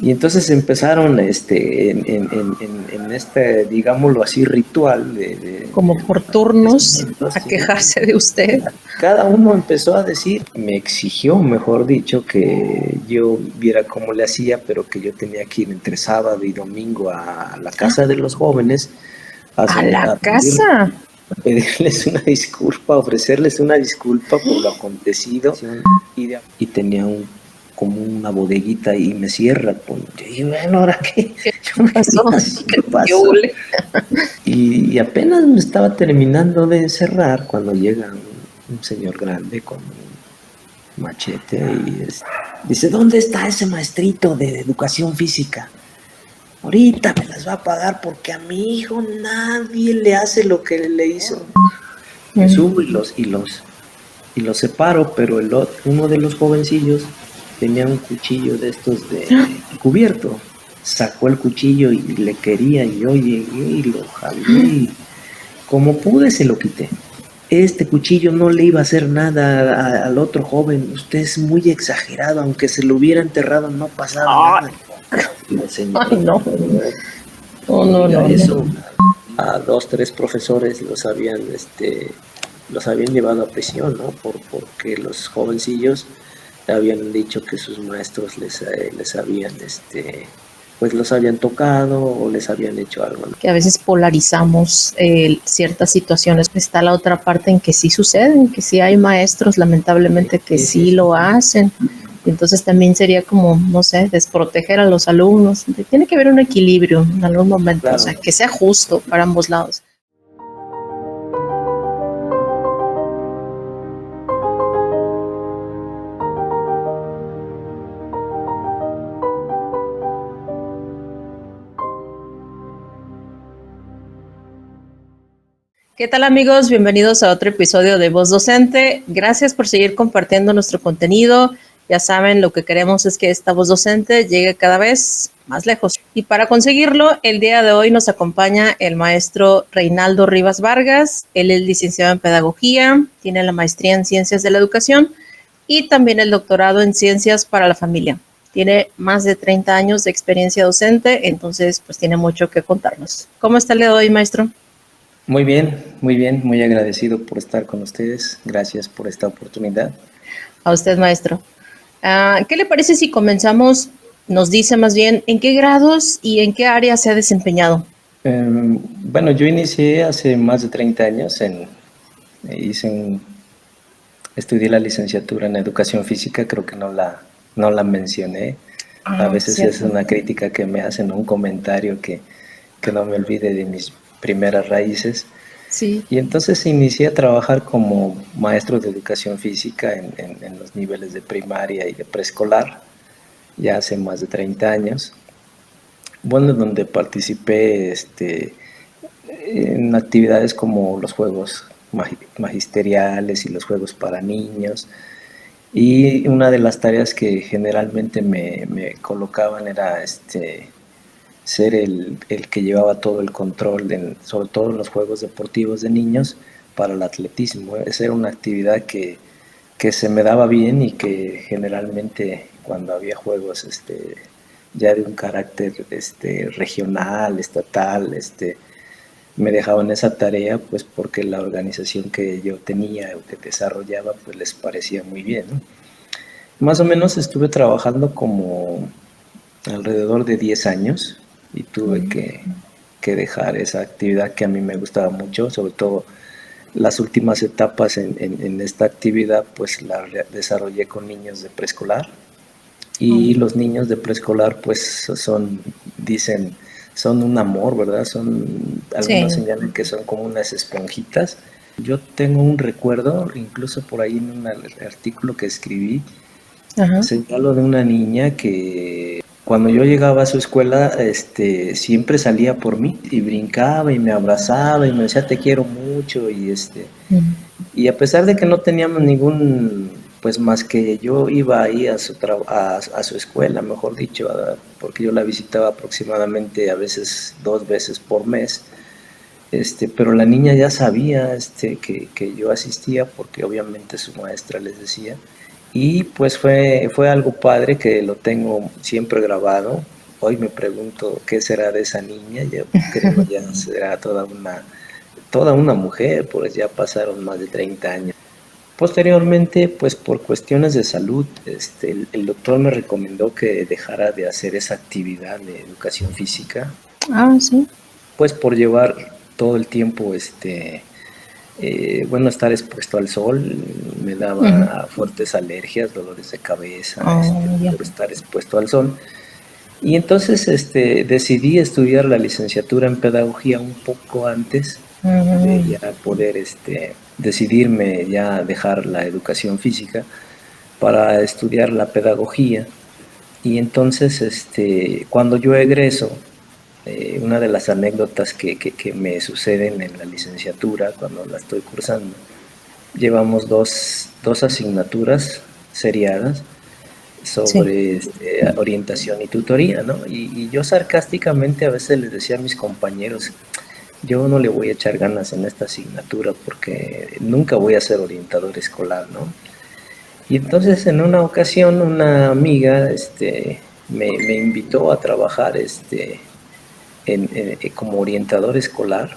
Y entonces empezaron en este, digámoslo así, ritual como por turnos a quejarse de usted. Cada uno empezó a decir, me exigió, mejor dicho, que yo viera cómo le hacía, pero que yo tenía que ir entre sábado y domingo a la casa de los jóvenes ¿A la casa? pedirles una disculpa, ofrecerles una disculpa por lo acontecido, y tenía como una bodeguita y me cierra. Yo dije, bueno, ¿ahora qué? ¿Qué pasó? ¿Qué pasó? Y apenas me estaba terminando de cerrar cuando llega un señor grande con un machete y dice, ¿dónde está ese maestrito de educación física? Ahorita me las va a pagar porque a mi hijo nadie le hace lo que le hizo. Me subo y los separo, pero uno de los jovencillos tenía un cuchillo de estos de cubierto. Sacó el cuchillo y le quería, y yo llegué y lo jalé y como pude se lo quité. Este cuchillo no le iba a hacer nada al otro joven. Usted es muy exagerado, aunque se lo hubiera enterrado no pasaba nada. Ay, no. No. Eso a 2, 3 profesores los habían llevado a prisión, ¿no? Porque los jovencillos habían dicho que sus maestros les habían pues los habían tocado o les habían hecho algo, ¿no? Que a veces polarizamos ciertas situaciones. Está la otra parte en que sí suceden, que sí hay maestros lamentablemente que sí lo hacen. Y entonces también sería como, no sé, desproteger a los alumnos. Tiene que haber un equilibrio en algún momento, claro. O sea, que sea justo para ambos lados. ¿Qué tal, amigos? Bienvenidos a otro episodio de Voz Docente. Gracias por seguir compartiendo nuestro contenido. Ya saben, lo que queremos es que esta voz docente llegue cada vez más lejos. Y para conseguirlo, el día de hoy nos acompaña el maestro Reinaldo Rivas Vargas. Él es licenciado en Pedagogía, tiene la maestría en Ciencias de la Educación y también el doctorado en Ciencias para la Familia. Tiene más de 30 años de experiencia docente, entonces pues tiene mucho que contarnos. ¿Cómo está el día de hoy, maestro? Muy bien, muy agradecido por estar con ustedes. Gracias por esta oportunidad. A usted, maestro. ¿Qué le parece si comenzamos? Nos dice más bien en qué grados y en qué áreas se ha desempeñado. Bueno, yo inicié hace más de 30 años, estudié la licenciatura en Educación Física, creo que no la mencioné. A veces cierto. Es una crítica que me hacen, un comentario que no me olvide de mis primeras raíces. Sí. Y entonces inicié a trabajar como maestro de educación física en los niveles de primaria y de preescolar, ya hace más de 30 años. Bueno, donde participé en actividades como los juegos magisteriales y los juegos para niños. Y una de las tareas que generalmente me colocaban era ser el que llevaba todo el control, sobre todo en los juegos deportivos de niños, para el atletismo. Esa era una actividad que se me daba bien y que generalmente cuando había juegos ya de un carácter regional, estatal, me dejaban esa tarea, pues porque la organización que yo tenía o que desarrollaba, pues les parecía muy bien, ¿no? Más o menos estuve trabajando como alrededor de 10 años y tuve que dejar esa actividad que a mí me gustaba mucho, sobre todo las últimas etapas en esta actividad, pues la desarrollé con niños de preescolar. Y los niños de preescolar, pues dicen, son un amor, ¿verdad? Algunos señalan que son como unas esponjitas. Yo tengo un recuerdo, incluso por ahí en un artículo que escribí, señalo de una niña que cuando yo llegaba a su escuela, siempre salía por mí y brincaba y me abrazaba y me decía te quiero mucho y a pesar de que no teníamos pues más que yo iba ahí a su escuela, mejor dicho, porque yo la visitaba aproximadamente a veces 2 veces por mes, pero la niña ya sabía que yo asistía porque obviamente su maestra les decía. Y pues fue algo padre que lo tengo siempre grabado. Hoy me pregunto qué será de esa niña, yo creo ya será toda una mujer, pues ya pasaron más de 30 años. Posteriormente, pues por cuestiones de salud, el doctor me recomendó que dejara de hacer esa actividad de educación física, Ah, sí. pues por llevar todo el tiempo, bueno, estar expuesto al sol, me Ujú. daba fuertes alergias, dolores de cabeza, Oh, ya. por estar expuesto al sol. Y entonces decidí estudiar la licenciatura en pedagogía un poco antes de Ujú. ya poder decidirme ya dejar la educación física para estudiar la pedagogía. Y entonces cuando yo egreso, una de las anécdotas que me suceden en la licenciatura cuando la estoy cursando, llevamos dos asignaturas seriadas Sí. sobre orientación y tutoría, ¿no? Y yo sarcásticamente a veces les decía a mis compañeros, yo no le voy a echar ganas en esta asignatura porque nunca voy a ser orientador escolar, ¿no? Y entonces en una ocasión una amiga me invitó a trabajar como orientador escolar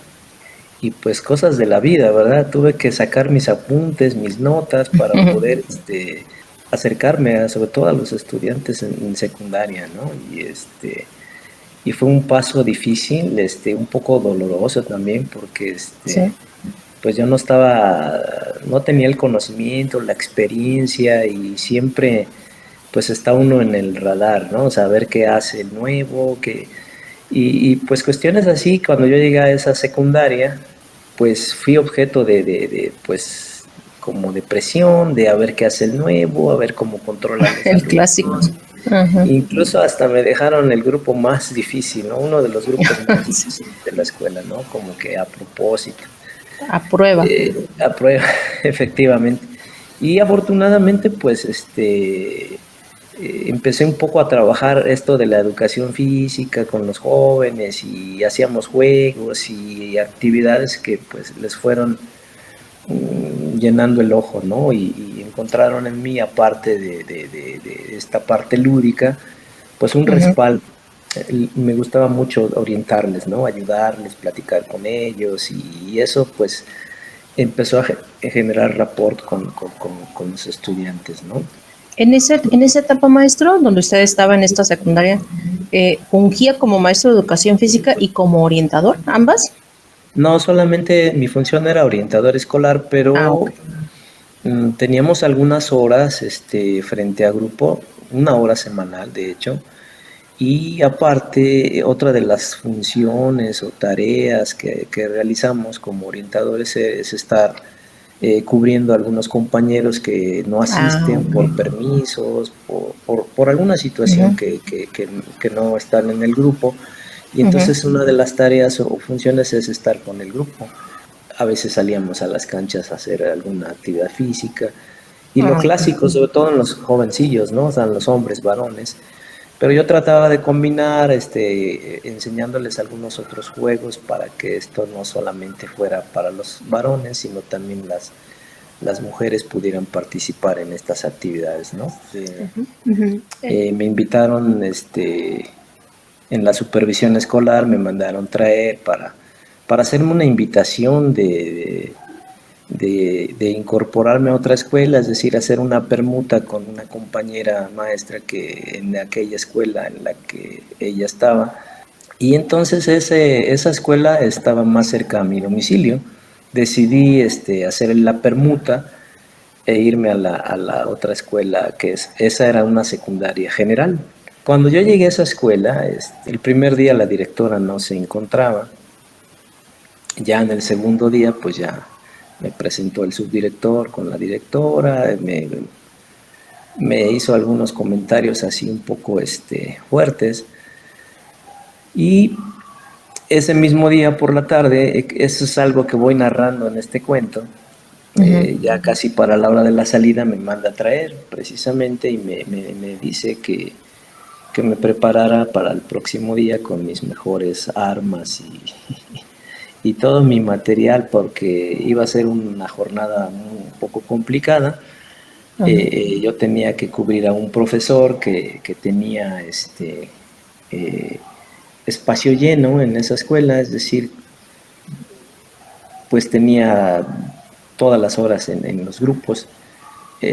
y pues cosas de la vida, ¿verdad? Tuve que sacar mis apuntes, mis notas para poder acercarme sobre todo a los estudiantes en secundaria, ¿no? Y fue un paso difícil, un poco doloroso también porque Sí. pues yo no tenía el conocimiento, la experiencia y siempre pues está uno en el radar, ¿no? Saber qué hace el nuevo, pues cuestiones así, cuando yo llegué a esa secundaria, pues fui objeto pues como de presión, de a ver qué hace el nuevo, a ver cómo controla a los El clásico. alumnos. Ajá. Incluso hasta me dejaron el grupo más difícil, ¿no? Uno de los grupos más Sí. difíciles de la escuela, ¿no? Como que a propósito. A prueba. A prueba, efectivamente. Y afortunadamente, pues, empecé un poco a trabajar esto de la educación física con los jóvenes y hacíamos juegos y actividades que pues les fueron llenando el ojo, ¿no? Y encontraron en mí, aparte de esta parte lúdica, pues un Ujú. respaldo. Me gustaba mucho orientarles, ¿no? Ayudarles, platicar con ellos y eso pues empezó a generar rapport con los estudiantes, ¿no? En esa etapa, maestro, donde usted estaba en esta secundaria, ¿fungía como maestro de educación física y como orientador, ambas? No solamente mi función era orientador escolar, Ah, pero ok. teníamos algunas horas frente a grupo, una hora semanal de hecho, y aparte otra de las funciones o tareas que realizamos como orientadores es estar cubriendo a algunos compañeros que no Ah, asisten ok. por permisos, por alguna Ujú. situación que no están en el grupo. Y Ujú. entonces una de las tareas o funciones es estar con el grupo. A veces salíamos a las canchas a hacer alguna actividad física. Y lo Ah, ok. clásico, sobre todo en los jovencillos, ¿no? O sea, en los hombres, varones. Pero yo trataba de combinar, enseñándoles algunos otros juegos para que esto no solamente fuera para los varones, sino también las mujeres pudieran participar en estas actividades, ¿no? Ujú. Me invitaron, en la supervisión escolar, me mandaron traer para hacerme una invitación de incorporarme a otra escuela, es decir, hacer una permuta con una compañera maestra que en aquella escuela en la que ella estaba. Y entonces esa escuela estaba más cerca a mi domicilio. Decidí hacer la permuta e irme a la otra escuela, esa era una secundaria general. Cuando yo llegué a esa escuela, el primer día la directora no se encontraba. Ya en el segundo día, pues ya me presentó el subdirector con la directora, me hizo algunos comentarios así un poco fuertes. Y ese mismo día por la tarde, eso es algo que voy narrando en este cuento, Ujú. ya casi para la hora de la salida me manda a traer precisamente y me dice que me preparara para el próximo día con mis mejores armas y todo mi material porque iba a ser una jornada un poco complicada Yo tenía que cubrir a un profesor que tenía espacio lleno en esa escuela, es decir, pues tenía todas las horas en los grupos.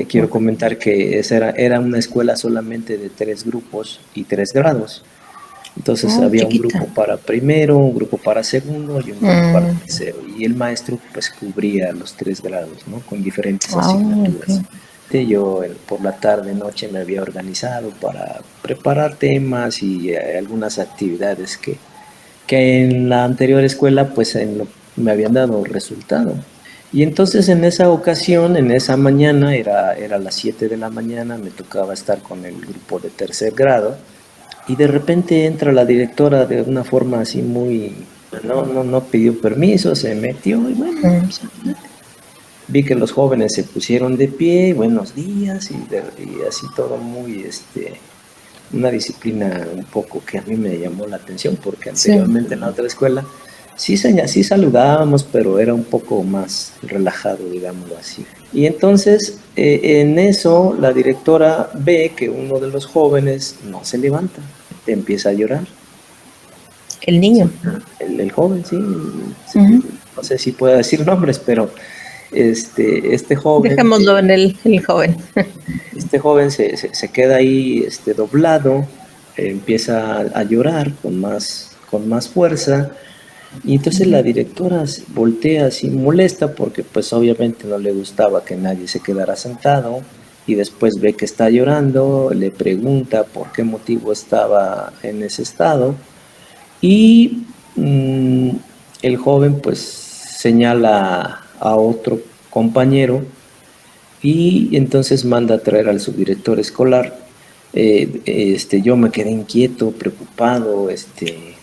Quiero comentar que era una escuela solamente de 3 grupos y 3 grados. Entonces Oh, había un chiquita. grupo para primero, un grupo para segundo y un grupo para tercero. Y el maestro pues cubría los 3 grados, ¿no? Con diferentes asignaturas. Ok. Yo por la tarde, noche me había organizado para preparar temas y algunas actividades que en la anterior escuela pues me habían dado resultado. Y entonces en esa ocasión, en esa mañana, era las 7 de la mañana, me tocaba estar con el grupo de 3er grado y de repente entra la directora de una forma así muy, no pidió permiso, se metió y bueno, pues, vi que los jóvenes se pusieron de pie, buenos días y así todo muy, una disciplina un poco que a mí me llamó la atención porque Sí. anteriormente en la otra escuela sí saludábamos, pero era un poco más relajado, digámoslo así. Y entonces en eso la directora ve que uno de los jóvenes no se levanta, empieza a llorar. El Sí, niño. el joven, sí, no sé si puedo decir nombres, pero este joven, Dejémoslo en el joven. se queda ahí doblado, empieza a llorar con más fuerza, y entonces la directora voltea así molesta porque pues obviamente no le gustaba que nadie se quedara sentado, y después ve que está llorando, le pregunta por qué motivo estaba en ese estado, y el joven pues señala a otro compañero y entonces manda a traer al subdirector escolar. Yo me quedé inquieto, preocupado,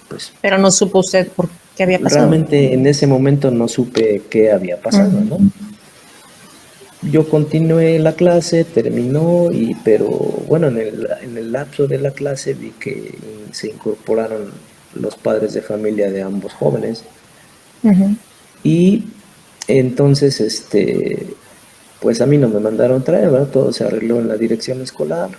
pues Pero no supo usted por qué había pasado. realmente en ese momento no supe qué había pasado, ¿no? Yo continué la clase, terminó, pero bueno, en el lapso de la clase vi que se incorporaron los padres de familia de ambos jóvenes y entonces, pues a mí no me mandaron traer, ¿verdad? Todo se arregló en la dirección escolar.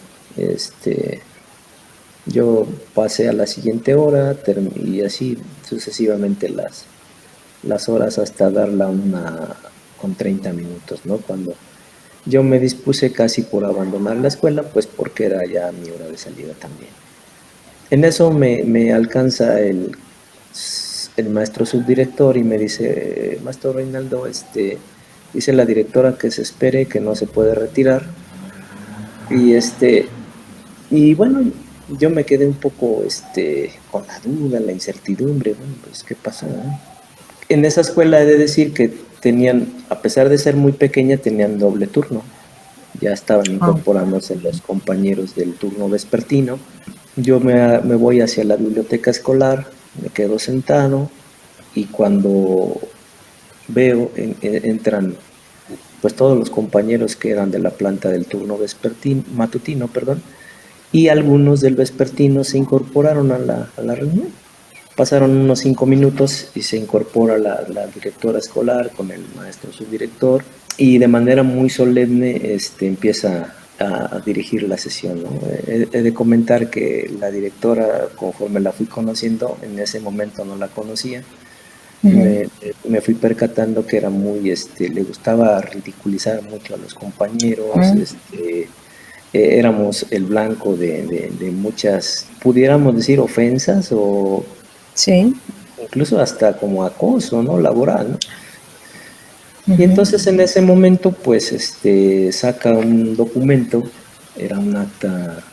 Yo pasé a la siguiente hora y así sucesivamente las horas hasta dar la 1:30, ¿no? Cuando yo me dispuse casi por abandonar la escuela, pues porque era ya mi hora de salida también. En eso me alcanza el maestro subdirector y me dice, maestro Reinaldo, dice la directora que se espere, que no se puede retirar. Y y bueno, yo me quedé un poco con la duda, la incertidumbre, bueno, pues qué pasó, ¿no? En esa escuela he de decir que tenían, a pesar de ser muy pequeña, tenían doble turno. Ya estaban incorporándose los compañeros del turno vespertino. Yo me voy hacia la biblioteca escolar, me quedo sentado y cuando veo entran pues todos los compañeros que eran de la planta del turno matutino, perdón, y algunos del vespertino se incorporaron a la reunión. Pasaron unos 5 minutos y se incorpora la directora escolar con el maestro subdirector y de manera muy solemne empieza a dirigir la sesión, ¿no? He de comentar que la directora, conforme la fui conociendo, en ese momento no la conocía, me fui percatando que era muy, le gustaba ridiculizar mucho a los compañeros, éramos el blanco de muchas, pudiéramos decir, ofensas o Sí. incluso hasta como acoso, ¿no? Laboral, ¿no? Y entonces en ese momento, pues, saca un documento, era un acta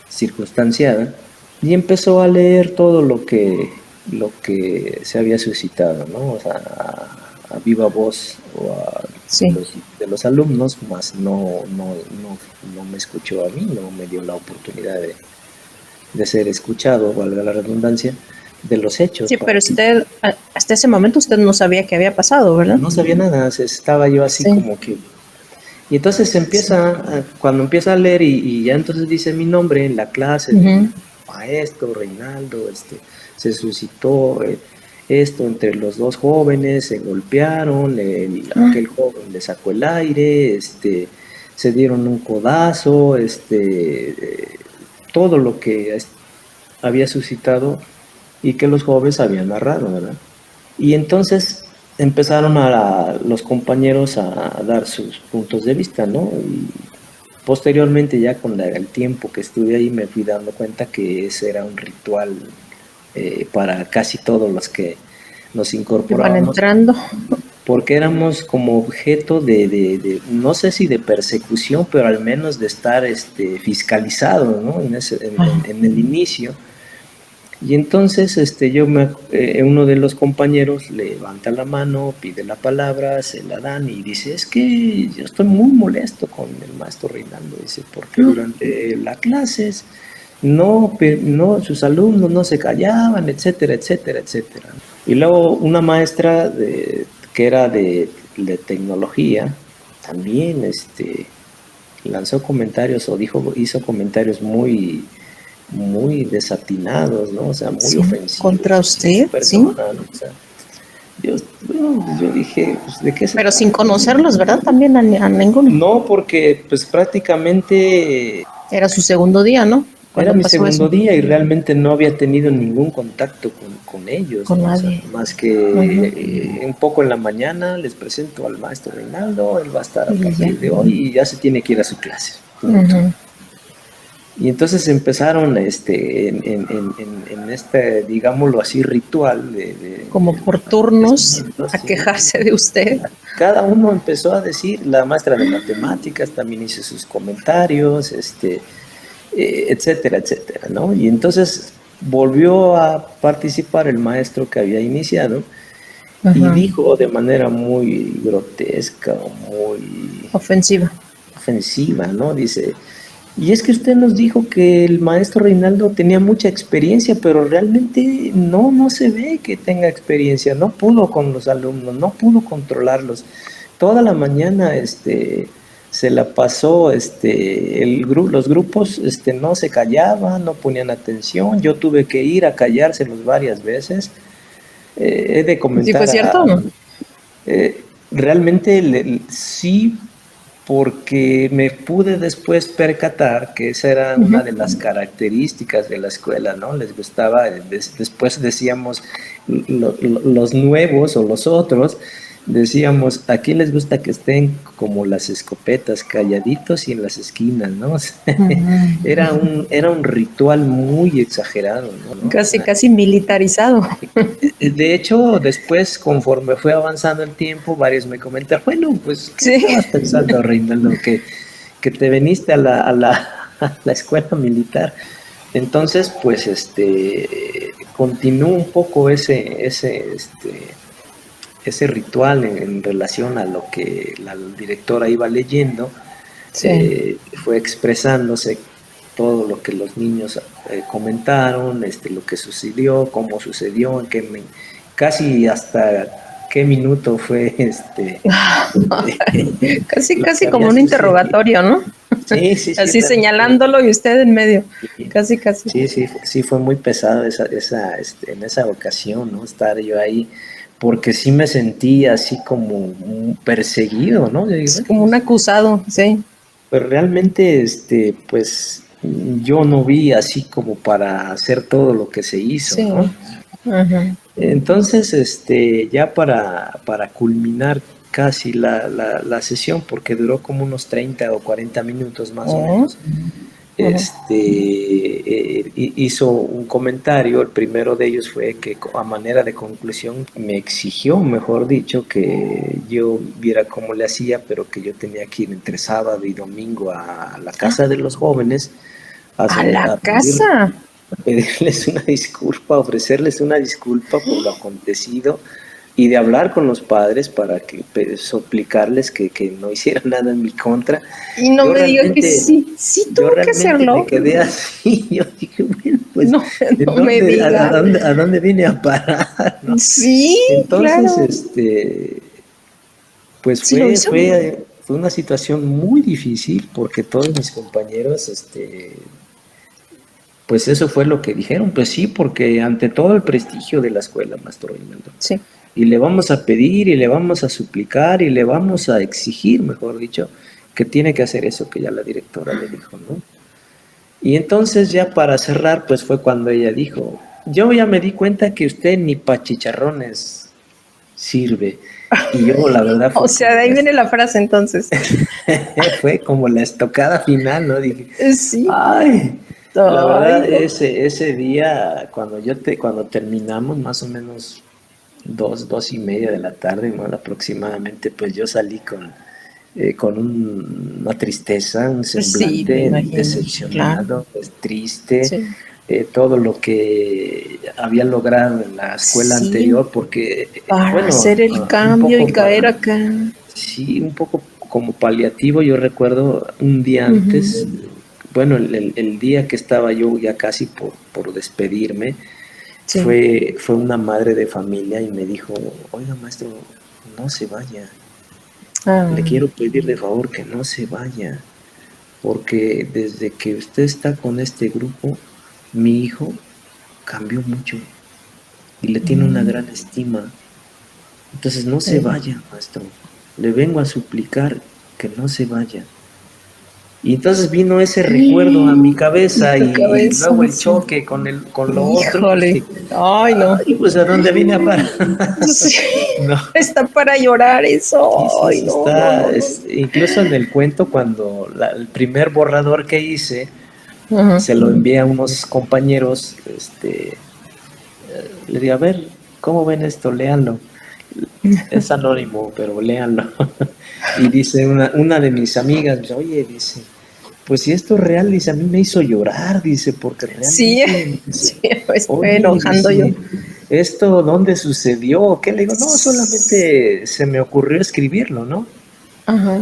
circunstanciada, y empezó a leer todo lo que se había suscitado, ¿no? O sea, a viva voz Sí. de los alumnos, más no me escuchó a mí, no me dio la oportunidad de ser escuchado, valga la redundancia, de los hechos. Sí, pero usted, hasta ese momento usted no sabía qué había pasado, ¿verdad? No sabía nada, estaba yo así Sí. como que... Y entonces cuando empieza a leer y ya entonces dice mi nombre en la clase, maestro Reinaldo, se suscitó esto entre los dos jóvenes, se golpearon, aquel joven le sacó el aire, se dieron un codazo, todo lo que había suscitado y que los jóvenes habían narrado, ¿verdad? Y entonces empezaron los compañeros a dar sus puntos de vista, ¿no? Y posteriormente, ya con el tiempo que estuve ahí, me fui dando cuenta que ese era un ritual para casi todos los que nos Iban incorporábamos, entrando. porque éramos como objeto no sé si de persecución, pero al menos de estar fiscalizados, ¿no? En el inicio. Y entonces uno de los compañeros levanta la mano, pide la palabra, se la dan y dice, es que yo estoy muy molesto con el maestro Reinaldo, dice, porque durante las clases sus alumnos no se callaban, etcétera, etcétera, etcétera. Y luego una maestra que era de tecnología, también lanzó comentarios o hizo comentarios muy desatinados, ¿no? O sea, muy ofensivos. ¿Contra usted? Sí. ¿No? O sea, yo dije, pues, ¿de qué se Pero trata? sin conocerlos, ¿verdad? También a ninguno. No, porque pues prácticamente Era su segundo día, ¿no? era mi segundo día y realmente no había tenido ningún contacto con ellos. Con ¿no? nadie. O sea, más que un poco en la mañana les presento al maestro Reinaldo, él va a estar a partir de hoy y ya se tiene que ir a su clase. Y entonces empezaron en digámoslo así, ritual como por turnos a quejarse de usted. Cada uno empezó a decir, la maestra de matemáticas también hizo sus comentarios, etcétera, etcétera, ¿no? Y entonces volvió a participar el maestro que había iniciado y dijo de manera muy grotesca, muy ofensiva, ¿no? Dice, y es que usted nos dijo que el maestro Reinaldo tenía mucha experiencia, pero realmente no se ve que tenga experiencia, no pudo con los alumnos, no pudo controlarlos. Toda la mañana se la pasó, los grupos no se callaban, no ponían atención, yo tuve que ir a callárselos varias veces. He de comentar. ¿Sí fue cierto o no? Realmente sí, porque me pude después percatar que esa era una de las características de la escuela, ¿no? Les gustaba, después decíamos, los nuevos o los otros, decíamos, aquí les gusta que estén como las escopetas, calladitos y en las esquinas, ¿no? O sea, era un ritual muy exagerado, ¿no? Casi militarizado. De hecho, después, conforme fue avanzando el tiempo, varios me comentaron, bueno, pues, ¿qué estabas pensando, Reinaldo? Que te viniste a la escuela militar. Entonces, pues, continuó un poco ese ritual en relación a lo que la directora iba leyendo. Fue expresándose todo lo que los niños comentaron, lo que sucedió, cómo sucedió, casi hasta qué minuto fue casi como un interrogatorio, ¿no? Sí, así señalándolo y usted en medio, casi. Sí, fue muy pesado en esa ocasión, ¿no? Estar yo ahí, porque sí me sentí así como perseguido, ¿no? Es como un acusado, sí. Pero realmente, pues, yo no vi así como para hacer todo lo que se hizo, sí, ¿no? Entonces, ya para culminar casi la sesión, porque duró como unos 30 o 40 minutos más o menos, hizo un comentario. El primero de ellos fue que a manera de conclusión me exigió, mejor dicho, que yo viera cómo le hacía, pero que yo tenía que ir entre sábado y domingo a la casa de los jóvenes. ¿A la casa? Pedirles una disculpa, ofrecerles una disculpa por lo acontecido y de hablar con los padres para que suplicarles que no hicieran nada en mi contra. Y no me diga que sí tuvo que hacerlo. Me quedé así, yo dije, bueno, pues no me diga. ¿A dónde vine a parar? ¿No? Sí, entonces, claro. Pues fue una situación muy difícil, porque todos mis compañeros, pues eso fue lo que dijeron, pues sí, porque ante todo el prestigio de la escuela, maestro Reinaldo. Sí. Y le vamos a pedir, y le vamos a suplicar, y le vamos a exigir, mejor dicho, que tiene que hacer eso que ya la directora le dijo, ¿no? Y entonces ya para cerrar, pues fue cuando ella dijo, yo ya me di cuenta que usted ni pa' chicharrones sirve. Y yo la verdad O fue sea, como de ahí viene la frase entonces. fue como la estocada final, ¿no? Dije, Sí. ay, la Ay, verdad no. ese día cuando terminamos más o menos 2:30 de la tarde, ¿no? Aproximadamente, pues yo salí con una tristeza, un Sí, me semblante imagino. Claro. decepcionado, pues, triste, Sí. todo lo que había logrado en la escuela Sí. anterior, porque, Para bueno, hacer el un cambio y poco caer para, acá. sí, un poco como paliativo, yo recuerdo un día antes, Ujú. bueno, el día que estaba yo ya casi por despedirme, Sí. fue una madre de familia y me dijo, oiga maestro, no se vaya, Ah, le quiero pedir de favor que no se vaya, porque desde que usted está con este grupo, mi hijo cambió mucho y le tiene una gran estima. Entonces no se sí. vaya, maestro. Le vengo a suplicar que no se vaya. Y entonces vino ese recuerdo a mi En cabeza tu y cabeza, luego el sí. choque con lo otro y Híjole. dije, Ay, no. ay, pues a dónde vine a parar. Sí. No, Está para llorar sí, eso. sí, Ay, sí no, no, está. no, no. Incluso en el cuento, cuando el primer borrador que hice, Ajá. se lo envié a unos compañeros, le dije, a ver, ¿cómo ven esto? Léanlo. Es anónimo, pero léanlo. Y dice una de mis amigas, dice, oye, dice, pues si esto es real, dice, a mí me hizo llorar, dice, porque Sí, realmente, sí, dice, me estoy oye, enojando yo. dice, ¿esto dónde sucedió? ¿Qué le digo? No, solamente se me ocurrió escribirlo, ¿no? Ajá.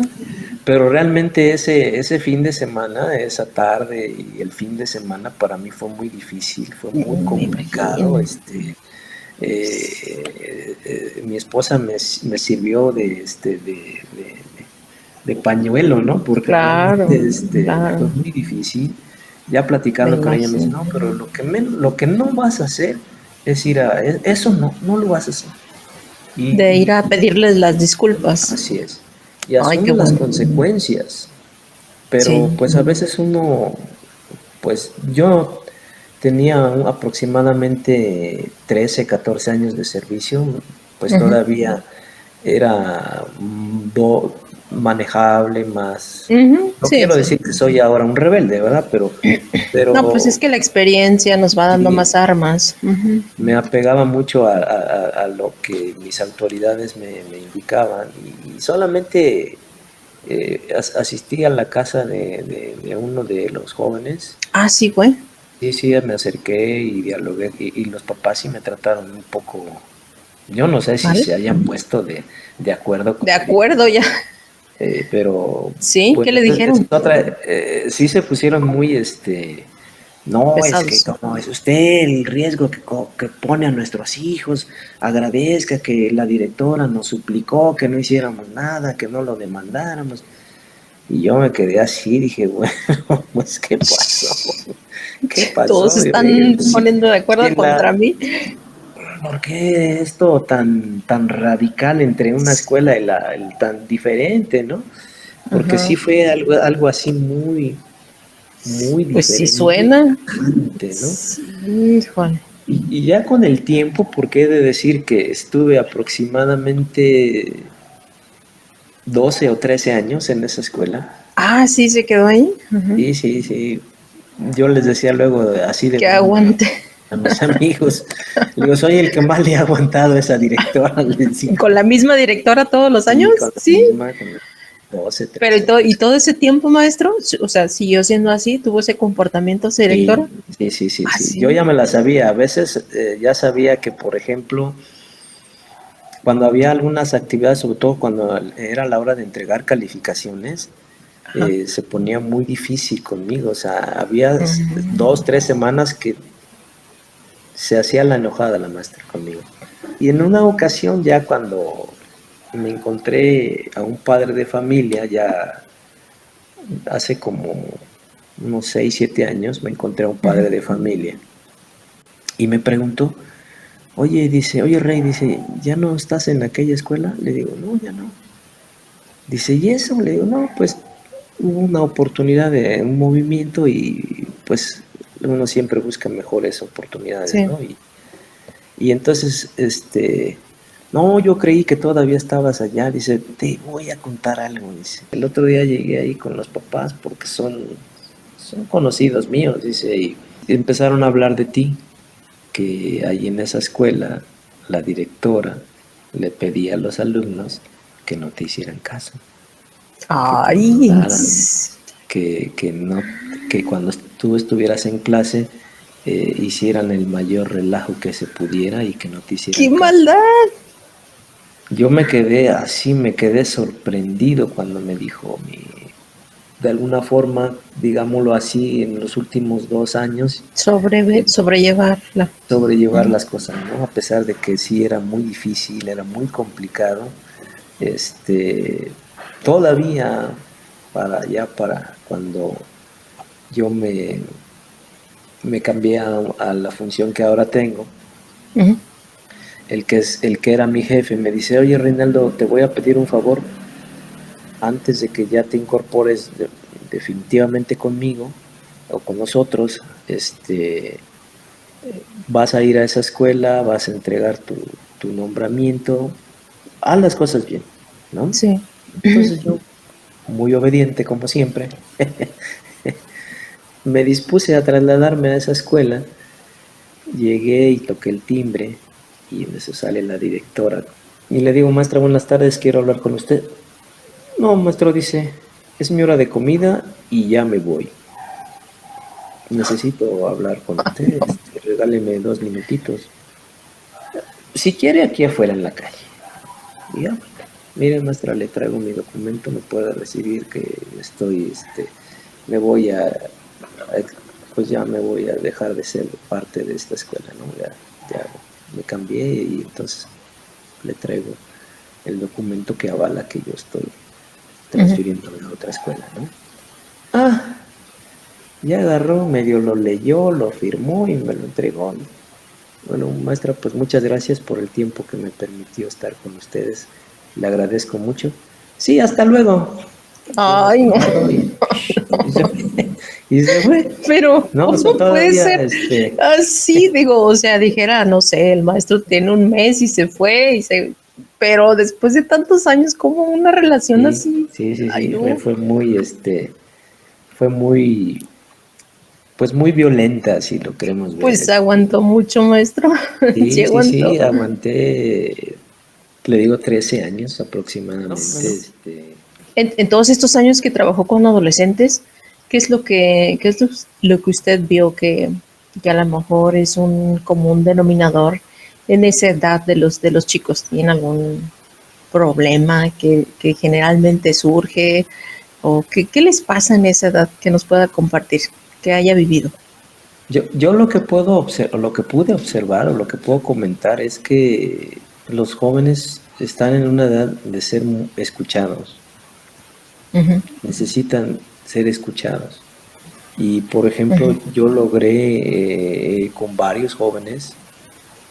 Pero realmente ese fin de semana, esa tarde y el fin de semana para mí fue muy difícil, fue muy Me complicado. imagino. Mi esposa me sirvió de pañuelo, ¿no? Porque Claro, realmente fue claro. muy difícil. Ya Me platicando con ella me dice, imagino. no, pero lo que no vas a hacer es ir eso no lo vas a hacer. De ir a Y pedirles las disculpas. así es. Y Ay, qué asume las bueno. consecuencias. Pero Sí. pues a veces pues yo tenía aproximadamente 13, 14 años de servicio, pues Ujú. todavía era manejable, más. Ujú. No Sí, quiero sí. decir que soy ahora un rebelde, ¿verdad? No, pues es Pero que la experiencia nos va dando sí, más armas. Ujú. me apegaba mucho a lo que mis autoridades me indicaban y solamente asistí a la casa de uno de los jóvenes. Ah, sí, güey. Sí, sí, me acerqué y dialogué y los papás sí me trataron un poco, yo no sé si ¿Vale? se hayan puesto de acuerdo De con mi, acuerdo ya. pero Sí, pues ¿qué le esa es dijeron? otra, sí se pusieron muy, no, es que Pesados. como es usted el riesgo que pone a nuestros hijos, agradezca que la directora nos suplicó que no hiciéramos nada, que no lo demandáramos. Y yo me quedé así, dije, bueno, pues ¿qué pasó? ¿Qué Todos se pasó? Yo dije, están poniendo de acuerdo contra mí. ¿por qué esto tan radical entre una escuela y el tan diferente, ¿no? Porque Ajá. sí fue algo así muy, muy Pues sí diferente, muy suena. tajante, ¿no? Sí, Juan. Y ya con el tiempo, porque he de decir que estuve aproximadamente 12 o 13 años en esa escuela. Ah, sí, se quedó ahí. Ajá. Sí, sí, sí. Yo les decía luego así de Que broma aguante. a mis amigos. Le digo, soy el que más le ha aguantado a esa directora. Les decía. ¿Con la misma directora todos los años? Sí, con la Sí. misma, con 12, Pero 13. y todo ese tiempo, maestro, o sea, siguió siendo así, tuvo ese comportamiento esa directora. Sí, sí, sí, sí, Ah, sí. Yo sí. ya me la sabía. A veces ya sabía que, por ejemplo, cuando había algunas actividades, sobre todo cuando era la hora de entregar calificaciones, Ajá. se ponía muy difícil conmigo. O sea, había Mm. 2, 3 semanas que se hacía la enojada la maestra conmigo. Y en una ocasión ya cuando me encontré a un padre de familia, ya hace como unos 6 7 años, me encontré a un padre de familia y me preguntó, oye, dice, oye Rey, dice, ¿ya no estás en aquella escuela? Le digo, no, ya no. Dice, ¿y eso? Le digo, no, pues hubo una oportunidad de un movimiento y pues uno siempre busca mejores oportunidades, Sí. ¿no? Y entonces, no, yo creí que todavía estabas allá, dice, te voy a contar algo, dice. El otro día llegué ahí con los papás porque son conocidos míos, dice, y empezaron a hablar de ti, que ahí en esa escuela la directora le pedía a los alumnos que no te hicieran caso, que te Ay, ignoraran, que no, que cuando tú estuvieras en clase hicieran el mayor relajo que se pudiera y que no te hicieran qué caso. maldad. Yo me quedé así, me quedé sorprendido cuando me dijo de alguna forma, digámoslo así, en los últimos 2 años, Sobrellevarla. sobrellevar Ujú. las cosas, ¿no? A pesar de que sí era muy difícil, era muy complicado, este, todavía para cuando yo me cambié a la función que ahora tengo, Ujú. el que era mi jefe me dice, oye Reinaldo, te voy a pedir un favor antes de que ya te incorpores definitivamente conmigo o con nosotros, vas a ir a esa escuela, vas a entregar tu nombramiento, haz las cosas bien, ¿no? Sí. Entonces yo, muy obediente como siempre, me dispuse a trasladarme a esa escuela, llegué y toqué el timbre y en eso sale la directora y le digo, maestra, buenas tardes, quiero hablar con usted. No, maestro, dice, es mi hora de comida y ya me voy. Necesito hablar con usted, regáleme 2 minutitos. Si quiere, aquí afuera en la calle. Y ya, bueno, mire, maestra, le traigo mi documento, me puede recibir que estoy, me voy pues ya me voy a dejar de ser parte de esta escuela, ¿no? Ya me cambié y entonces le traigo el documento que avala que yo estoy Ujú. transfiriéndome a otra escuela, ¿no? Ah, ya agarró, medio lo leyó, lo firmó y me lo entregó. Bueno, maestra, pues muchas gracias por el tiempo que me permitió estar con ustedes. Le agradezco mucho. Sí, hasta luego. Ya me Ay, no. despidió y se fue. Y se fue. Pero, No, o sea, ¿cómo puede todavía, ser así? Digo, o sea, dijera, no sé, el maestro tiene un mes y se fue pero después de tantos años, ¿cómo una relación sí, así? sí, sí, Ay, sí, no. fue muy, pues muy violenta, si lo queremos ver. Pues aguantó mucho, maestro. Sí Sí, sí, aguantó. sí, aguanté, le digo, 13 años aproximadamente, En todos estos años que trabajó con adolescentes, qué es lo que usted vio que a lo mejor es un común denominador en esa edad de los chicos? ¿Tienen algún problema que generalmente surge? ¿O qué les pasa en esa edad que nos pueda compartir, que haya vivido? Yo lo que puedo observar, lo que pude observar o lo que puedo comentar es que los jóvenes están en una edad de ser escuchados, Ujú. necesitan ser escuchados. Y por ejemplo, Ujú. yo logré con varios jóvenes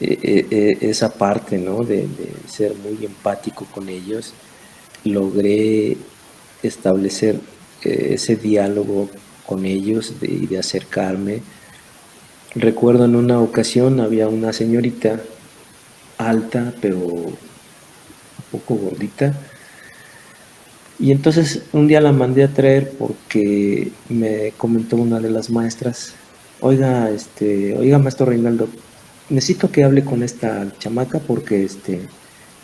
esa parte, ¿no? De ser muy empático con ellos. Logré establecer ese diálogo con ellos y de acercarme. Recuerdo en una ocasión había una señorita alta, pero un poco gordita, y entonces un día la mandé a traer porque me comentó una de las maestras, oiga, oiga, maestro Reinaldo, necesito que hable con esta chamaca porque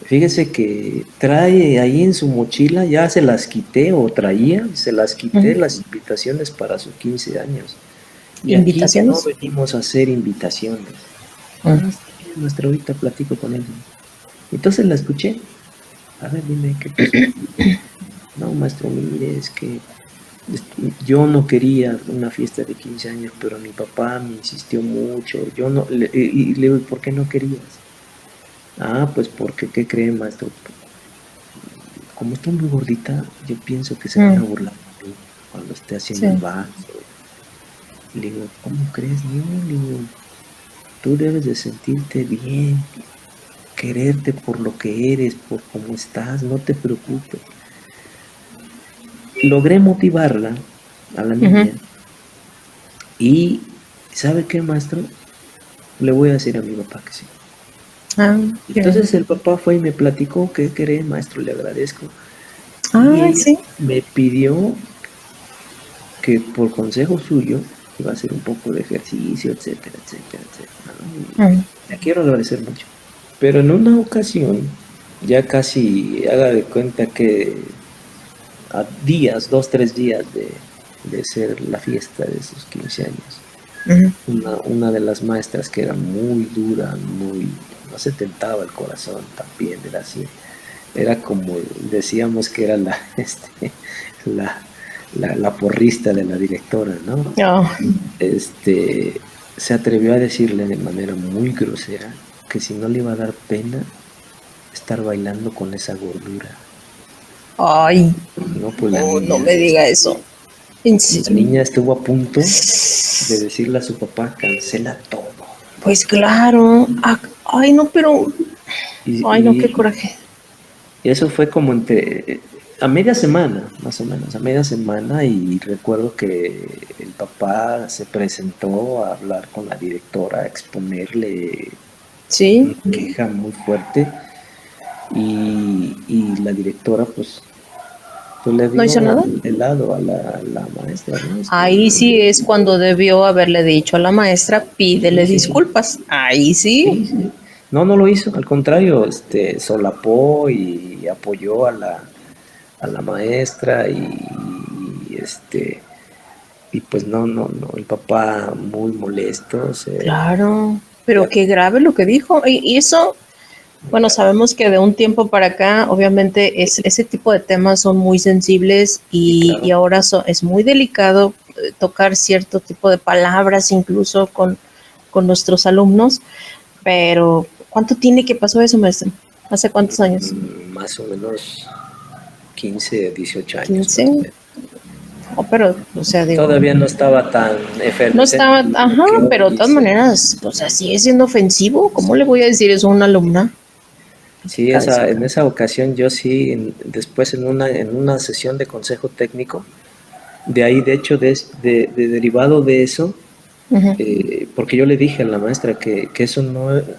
fíjese que trae ahí en su mochila, ya se las quité o traía, se las quité Ujú. las invitaciones para sus 15 años. Y aquí no ¿Invitaciones? venimos a hacer invitaciones. Ujú. Ah, está bien, maestro, ahorita platico con ella. Entonces la escuché. A ver, dime, ¿qué pasó? No, maestro, mire, es que yo no quería una fiesta de 15 años, pero mi papá me insistió mucho. Yo no, y le digo, ¿por qué no querías? Ah, pues porque, ¿qué cree, maestro? Como estoy muy gordita, yo pienso que se van a Mm. burlar de mí cuando esté haciendo el Sí. vals. Le digo, ¿cómo crees? No, le digo, tú debes de sentirte bien, quererte por lo que eres, por cómo estás, no te preocupes. logré motivarla a la niña. Y, ¿sabe qué, maestro? Le voy a decir a mi papá que sí. Entonces el papá fue y me platicó, ¿qué querés, maestro? Le agradezco. Y ella sí. me pidió que por consejo suyo iba a hacer un poco de ejercicio, etcétera, etcétera, etcétera, ¿no? Le quiero agradecer mucho. Pero en una ocasión, ya casi haga de cuenta que a días, 2, 3 días de ser la fiesta de esos 15 años, una de las maestras que era muy dura, no se tentaba el corazón también, era así. Era como, decíamos que era la porrista de la directora, ¿no? Se atrevió a decirle de manera muy grosera que si no le iba a dar pena estar bailando con esa gordura. Ay, no, pues la niña, no me diga eso. La niña estuvo a punto de decirle a su papá, cancela todo. Pues claro. Ay, no, pero... Ay, no, qué coraje. Y eso fue como a media semana, más o menos, a media semana, y recuerdo que el papá se presentó a hablar con la directora, a exponerle una queja muy fuerte, y la directora pues le dio ¿No hizo nada? helado a la maestra, ¿no? Ahí sí es cuando debió haberle dicho a la maestra, pídele disculpas. Ahí sí. Sí. No lo hizo, al contrario, solapó y apoyó a la maestra y pues no, el papá muy molesto. Claro, pero qué grave lo que dijo. Y eso, bueno, sabemos que de un tiempo para acá, obviamente, ese tipo de temas son muy sensibles y ahora es muy delicado tocar cierto tipo de palabras, incluso con nuestros alumnos. Pero, ¿cuánto tiene que pasó eso, maestro? ¿Hace cuántos años? Más o menos 15, 18 años. 15. Pero, o sea, digo, todavía no estaba tan efervescente. No estaba, pero de todas maneras, o sea, sigue siendo ofensivo. ¿Cómo le voy a decir eso a una alumna? Sí, en esa ocasión yo sí, después en una sesión de consejo técnico, de ahí de hecho de derivado de eso, porque yo le dije a la maestra que eso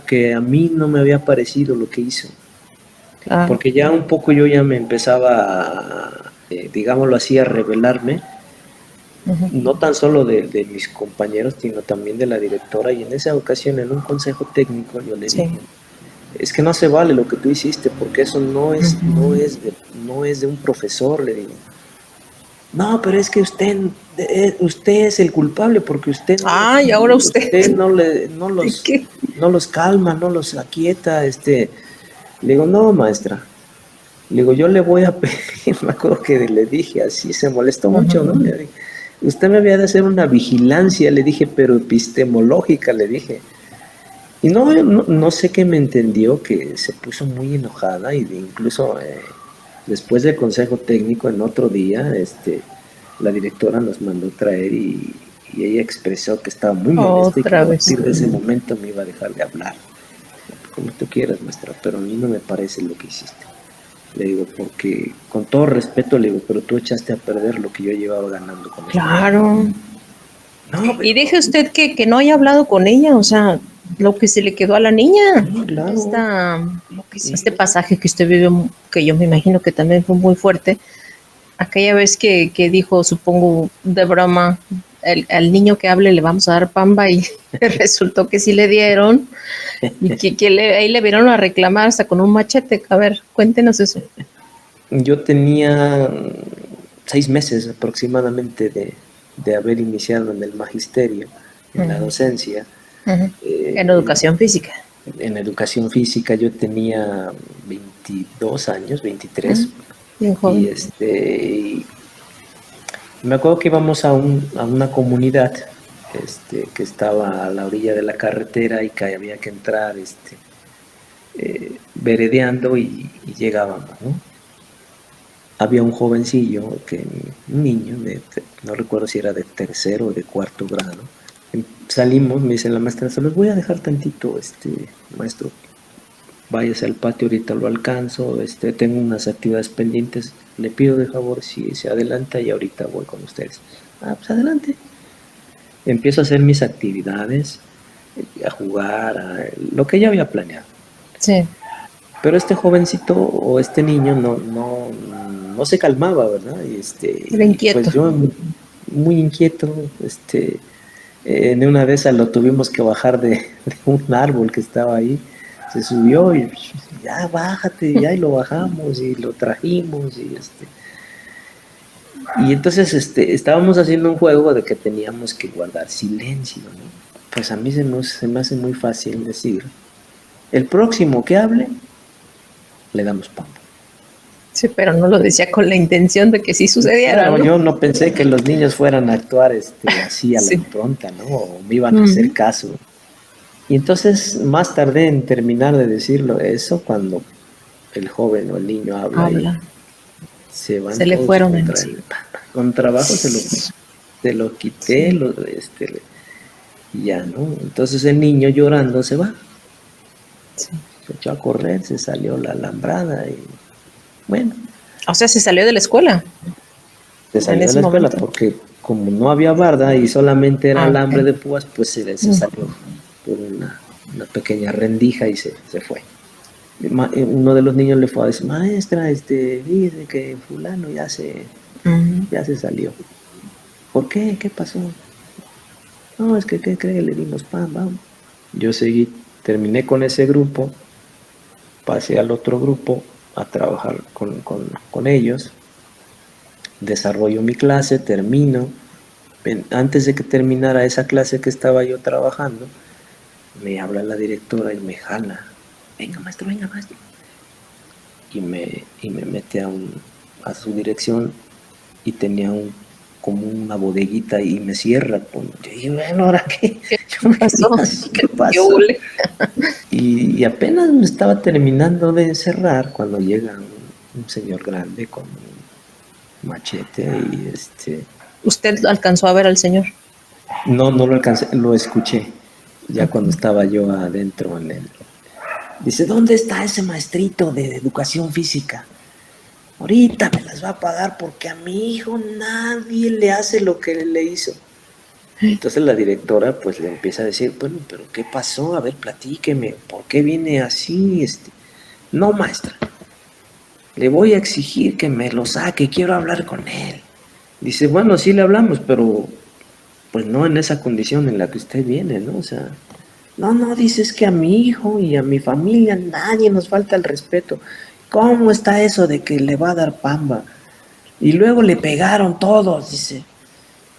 que a mí no me había parecido lo que hizo, porque ya un poco yo ya me empezaba, digámoslo así, a rebelarme, no tan solo de mis compañeros, sino también de la directora, y en esa ocasión en un consejo técnico yo le dije, es que no se vale lo que tú hiciste, porque eso no es de un profesor, le digo. No, pero es que usted es el culpable, porque usted y ahora usted no los calma, no los aquieta. Le digo, no, maestra. Le digo, yo le voy a pedir, me acuerdo que le dije así, se molestó mucho, ¿no? Le dije, usted me había de hacer una vigilancia, le dije, pero epistemológica, le dije. Y no sé qué me entendió, que se puso muy enojada, y incluso después del consejo técnico, en otro día, la directora nos mandó traer y ella expresó que estaba muy molesta y que a partir de ese momento me iba a dejar de hablar. Como tú quieras, maestra, pero a mí no me parece lo que hiciste. Le digo, porque con todo respeto le digo, pero tú echaste a perder lo que yo llevaba ganando con ella. Claro. No, y deje usted que no haya hablado con ella, o sea, lo que se le quedó a la niña. Claro. Este pasaje que usted vivió, que yo me imagino que también fue muy fuerte, aquella vez que dijo, supongo de broma, al niño que hable le vamos a dar pamba, y resultó que sí le dieron, y ahí le vieron a reclamar hasta con un machete. A ver, cuéntenos eso. Yo tenía 6 meses aproximadamente de haber iniciado en el magisterio, en la docencia. En educación física. En educación física yo tenía 22 años, 23. Bien joven. Y me acuerdo que íbamos a una comunidad que estaba a la orilla de la carretera y que había que entrar veredeando y llegábamos, ¿no? Había un jovencillo, un niño, no recuerdo si era de tercero o de cuarto grado. Salimos, me dice la maestra, se los voy a dejar tantito, maestro. váyase al patio, ahorita lo alcanzo, tengo unas actividades pendientes, le pido de favor si se adelanta y ahorita voy con ustedes. Ah, pues adelante. Empiezo a hacer mis actividades, a jugar, lo que ya había planeado. Sí. Pero este jovencito o este niño no se calmaba, ¿verdad? Era inquieto. Pues yo muy inquieto, en una de esas lo tuvimos que bajar de un árbol que estaba ahí, se subió y ya bájate, ya y lo bajamos y lo trajimos y entonces estábamos haciendo un juego de que teníamos que guardar silencio, ¿no? Pues a mí se me hace muy fácil decir, el próximo que hable, le damos pan. Sí, pero no lo decía con la intención de que sí sucediera, Claro, ¿no? yo no pensé que los niños fueran a actuar así a la Sí. impronta, ¿no? O me iban a hacer caso. Y entonces más tardé en terminar de decirlo eso cuando el joven o el niño habla. Y se van se le todos fueron contra él. Con trabajo se lo quité, sí. y ya, ¿no? Entonces el niño llorando se va. Sí. Se echó a correr, se salió la alambrada y bueno. O sea, se salió de la escuela. Se salió de la escuela porque como no había barda y solamente era alambre de púas, pues se salió por una pequeña rendija y se fue. Uno de los niños le fue a decir, maestra, dice que fulano ya se salió. ¿Por qué? ¿Qué pasó? No, es que, ¿qué cree? Le dimos pan, vamos. Yo terminé con ese grupo, pasé al otro grupo a trabajar con ellos, desarrollo mi clase, termino. Antes de que terminara esa clase que estaba yo trabajando, me habla la directora y me jala. Venga, maestro. Y me mete a su dirección y tenía como una bodeguita y me cierra. Yo dije, bueno, ¿ahora qué? ¿Qué pasó? ¿Qué pasó? Y apenas me estaba terminando de encerrar cuando llega un señor grande con un machete y ¿Usted alcanzó a ver al señor? No lo alcancé, lo escuché ya cuando estaba yo adentro en él. Dice, ¿dónde está ese maestrito de educación física? Ahorita me las va a pagar porque a mi hijo nadie le hace lo que le hizo. Entonces la directora pues le empieza a decir, bueno, pero ¿qué pasó? A ver, platíqueme, ¿por qué viene así? No, maestra, le voy a exigir que me lo saque, quiero hablar con él. Dice, bueno, sí le hablamos, pero pues no en esa condición en la que usted viene, ¿no? O sea, no, dice, es que a mi hijo y a mi familia nadie nos falta el respeto. ¿Cómo está eso de que le va a dar pamba? Y luego le pegaron todos, dice.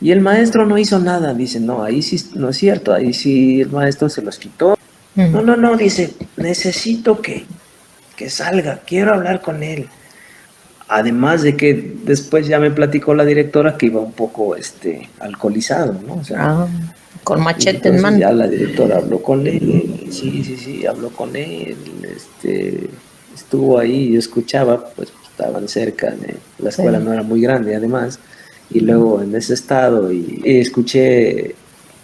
Y el maestro no hizo nada, dice, no, ahí sí no es cierto, ahí sí el maestro se los quitó. No, dice, necesito que salga, quiero hablar con él. Además de que después ya me platicó la directora que iba un poco alcoholizado, ¿no? O sea, con machete en mano. Ya la directora habló con él, sí, habló con él, estuvo ahí, yo escuchaba, pues estaban cerca, la escuela no era muy grande además, y luego en ese estado y escuché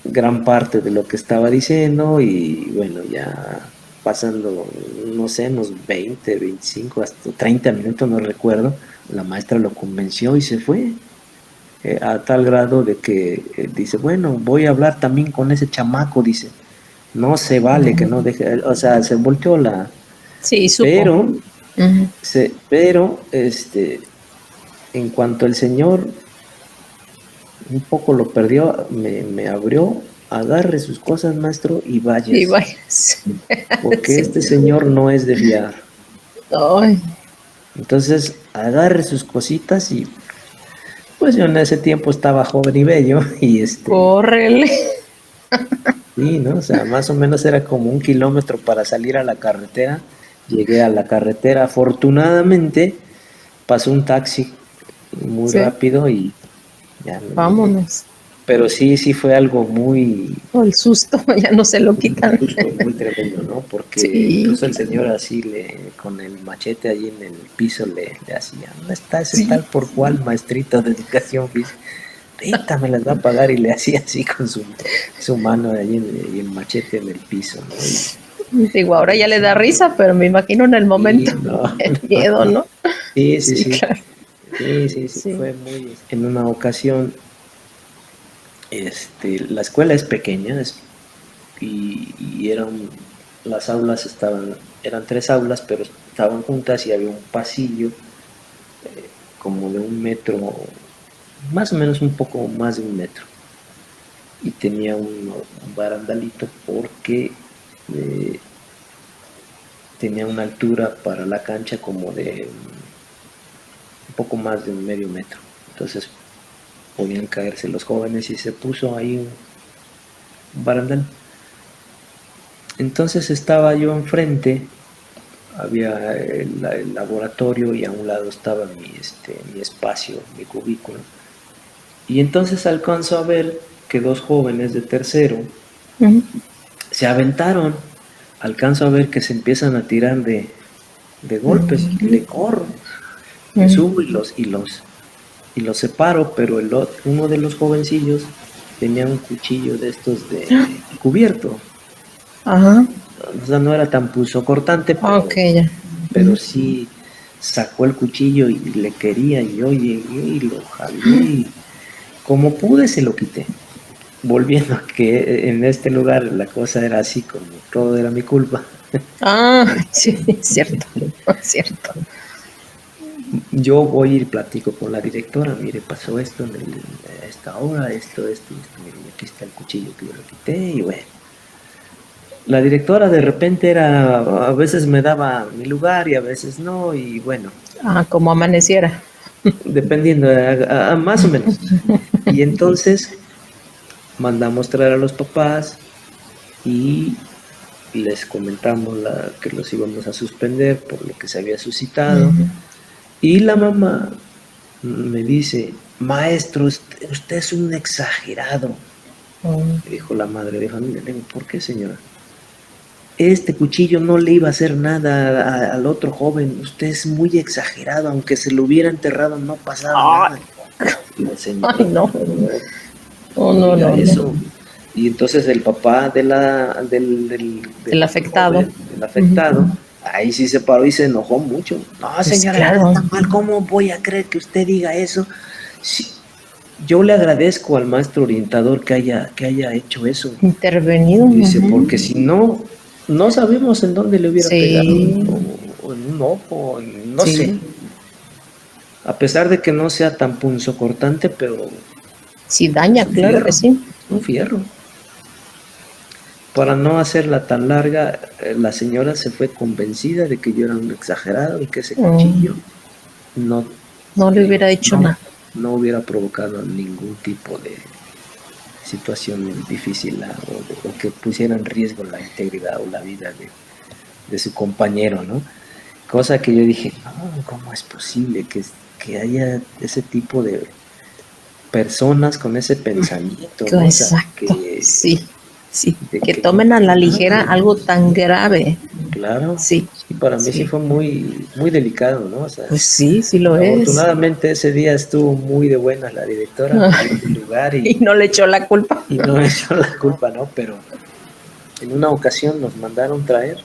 gran parte de lo que estaba diciendo y bueno, ya pasando, no sé, unos 20, 25, hasta 30 minutos, no recuerdo, la maestra lo convenció y se fue. A tal grado de que dice, bueno, voy a hablar también con ese chamaco, dice, no se vale que no deje, o sea, se volteó la... Sí, supo. Pero en cuanto el señor un poco lo perdió, me abrió, agarre sus cosas, maestro, y váyase. Porque sí. Este señor no es de fiar. Ay. Entonces, agarre sus cositas y pues yo en ese tiempo estaba joven y bello y ¡Córrele! Sí, ¿no? O sea, más o menos era como 1 kilómetro para salir a la carretera. Llegué a la carretera, afortunadamente pasó un taxi muy rápido y ya no. Vámonos. Pero sí fue algo muy... El susto, ya no se lo quitan. Muy tremendo, ¿no? Porque incluso el señor así, con el machete ahí en el piso le hacía, ¿no está ese tal por cual maestrito de educación física? Ahorita me las va a pagar y le hacía así con su mano ahí y el machete en el piso, ¿no? Digo, ahora ya le da risa, pero me imagino en el momento no. el miedo, ¿no? Sí. Claro. Sí, Sí. fue muy... En una ocasión, la escuela es pequeña y las aulas eran 3 aulas, pero estaban juntas y había un pasillo como de 1 metro, más o menos un poco más de 1 metro. Y tenía un barandalito porque eh, tenía una altura para la cancha como de un poco más de un medio metro. Entonces podían caerse los jóvenes y se puso ahí un barandal. Entonces estaba yo enfrente, había el laboratorio y a un lado estaba mi espacio, mi cubículo. Y entonces alcanzo a ver que 2 jóvenes de tercero se aventaron. Alcanzo a ver que se empiezan a tirar de golpes. Le corro, me subo y los separo, pero uno de los jovencillos tenía un cuchillo de estos de cubierto. Ajá. O sea, no era tan punzocortante, Ok, ya. pero sí sacó el cuchillo y le quería, y yo llegué y lo jalé y como pude se lo quité. Volviendo a que en este lugar la cosa era así, como todo era mi culpa. Ah, sí, cierto, cierto. Yo voy y platico con la directora, mire, pasó esto a esta hora, esto, mire, aquí está el cuchillo que yo lo quité, y bueno. La directora de repente a veces me daba mi lugar y a veces no, y bueno, Ah, como amaneciera. dependiendo, más o menos. Y entonces mandamos traer a los papás y les comentamos que los íbamos a suspender por lo que se había suscitado. Y la mamá me dice, maestro, usted es un exagerado. Dijo la madre de familia. Le digo, ¿por qué, señora? Este cuchillo no le iba a hacer nada al otro joven. Usted es muy exagerado. Aunque se lo hubiera enterrado, no pasaba nada. La señora, Ay, no. No, eso. Y entonces el papá del afectado. Joven, del afectado, ahí sí se paró y se enojó mucho. No, Pues señora, claro. está mal. ¿Cómo voy a creer que usted diga eso? Sí, yo le agradezco al maestro orientador que haya hecho eso. Intervenido. Dice, porque si no, no sabemos en dónde le hubiera pegado, o en un ojo, no sé. A pesar de que no sea tan punzocortante, pero sí daña, claro fierro, que sí. un fierro. Para no hacerla tan larga, la señora se fue convencida de que yo era un exagerado y que ese cuchillo no le hubiera hecho nada. No hubiera provocado ningún tipo de situación difícil o que pusiera en riesgo la integridad o la vida de su compañero, ¿no? Cosa que yo dije, no, ¿cómo es posible que haya ese tipo de personas con ese pensamiento, ¿no? Exacto, o sea, sí, que tomen a la ligera algo tan grave. Claro, sí, para mí sí fue muy, muy delicado, ¿no? O sea, pues sí lo afortunadamente ese día estuvo muy de buenas la directora del lugar y no le echó la culpa. Y no le echó la culpa, ¿no? Pero en una ocasión nos mandaron traer,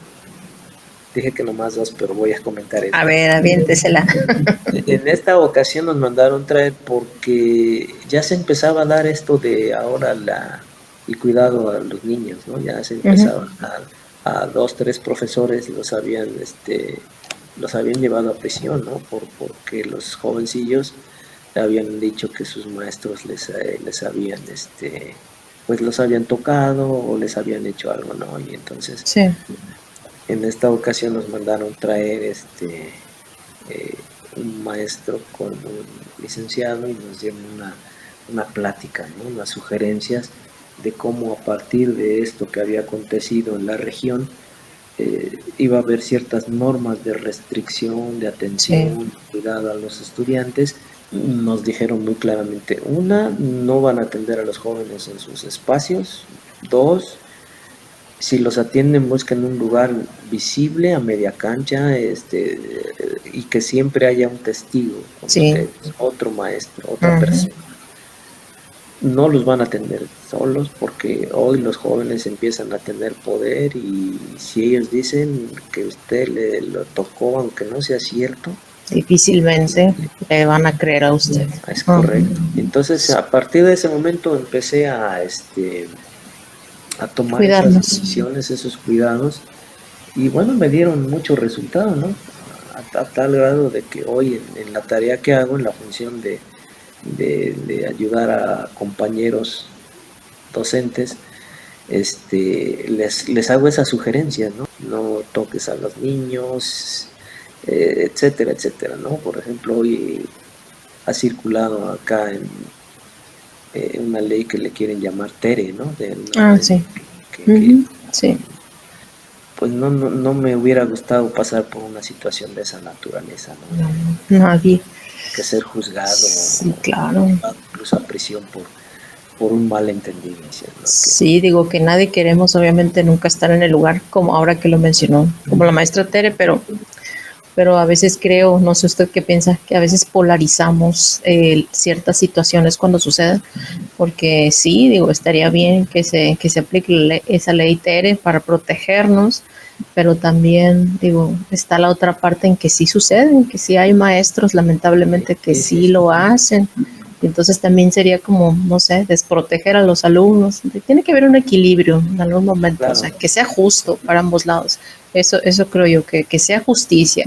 dije que nomás 2, pero voy a comentar eso. A ver, aviéntesela. En esta ocasión nos mandaron traer porque ya se empezaba a dar esto de ahora el cuidado a los niños, ¿no? Ya se empezaba a 2, 3 profesores los habían llevado a prisión, ¿no? Porque los jovencillos habían dicho que sus maestros les habían pues los habían tocado o les habían hecho algo, ¿no? Y entonces en esta ocasión nos mandaron traer un maestro con un licenciado y nos dieron una plática, ¿no? Unas sugerencias de cómo a partir de esto que había acontecido en la región iba a haber ciertas normas de restricción, de atención, cuidado a los estudiantes. Nos dijeron muy claramente, 1, no van a atender a los jóvenes en sus espacios. 2, si los atienden, busquen un lugar visible a media cancha y que siempre haya un testigo, otro maestro, otra persona. no los van a tener solos, porque hoy los jóvenes empiezan a tener poder, y si ellos dicen que usted lo tocó, aunque no sea cierto, Difícilmente le van a creer a usted. es correcto. Entonces, a partir de ese momento empecé a tomar Cuidarnos. esas decisiones, esos cuidados, y bueno, me dieron mucho resultado, ¿no? A tal grado de que hoy en la tarea que hago, en la función de ayudar a compañeros docentes, les hago esas sugerencias, ¿no? No toques a los niños, etcétera, etcétera, ¿no? Por ejemplo, hoy ha circulado acá en una ley que le quieren llamar TERE, ¿no? Sí. Sí. Pues no me hubiera gustado pasar por una situación de esa naturaleza, ¿no? Nadie. Que ser juzgado, Sí, claro. incluso a prisión por un malentendido, ¿no? Sí, digo que nadie queremos obviamente nunca estar en el lugar como ahora que lo mencionó, como la maestra Tere, pero a veces creo, no sé usted qué piensa, que a veces polarizamos ciertas situaciones cuando suceden, porque sí, digo, estaría bien que se aplique esa ley Tere para protegernos, pero también, digo, está la otra parte en que sí suceden, que sí hay maestros, lamentablemente, que sí lo hacen. Entonces también sería como, no sé, desproteger a los alumnos. Tiene que haber un equilibrio en algún momento, claro. O sea, que sea justo para ambos lados. Eso creo yo, que sea justicia.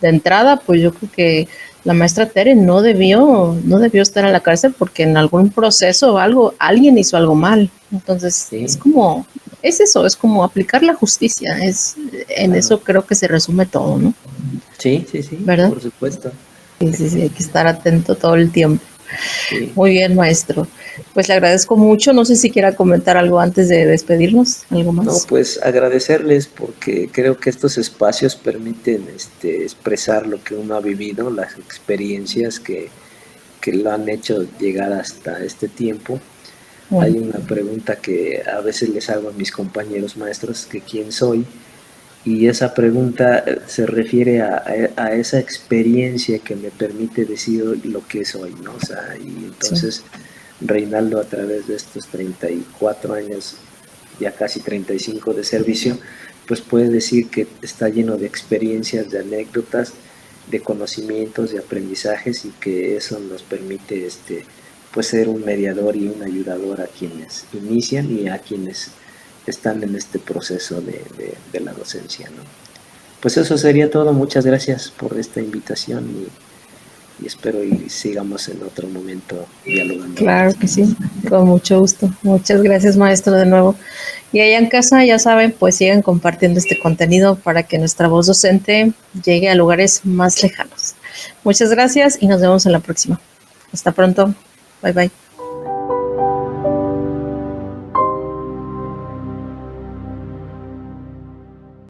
De entrada, pues yo creo que la maestra Tere no debió estar en la cárcel porque en algún proceso o algo, alguien hizo algo mal. Entonces, es como, es eso, es como aplicar la justicia. Eso creo que se resume todo, ¿no? Sí, ¿verdad? Por supuesto. Sí, hay que estar atento todo el tiempo. Sí. Muy bien, maestro. Pues le agradezco mucho. No sé si quiera comentar algo antes de despedirnos, algo más. No, pues agradecerles, porque creo que estos espacios permiten expresar lo que uno ha vivido, las experiencias que lo han hecho llegar hasta este tiempo. Hay una pregunta que a veces les hago a mis compañeros maestros, que quién soy, y esa pregunta se refiere a esa experiencia que me permite decir lo que soy, ¿no? O sea, y entonces Reinaldo, a través de estos 34 años, ya casi 35 de servicio, pues puede decir que está lleno de experiencias, de anécdotas, de conocimientos, de aprendizajes, y que eso nos permite pues ser un mediador y un ayudador a quienes inician y a quienes están en este proceso de la docencia, ¿no? Pues eso sería todo. Muchas gracias por esta invitación, y espero y sigamos en otro momento dialogando. Claro que sí, con mucho gusto. Muchas gracias, maestro, de nuevo. Y allá en casa, ya saben, pues sigan compartiendo este contenido para que nuestra voz docente llegue a lugares más lejanos. Muchas gracias y nos vemos en la próxima. Hasta pronto. Bye, bye.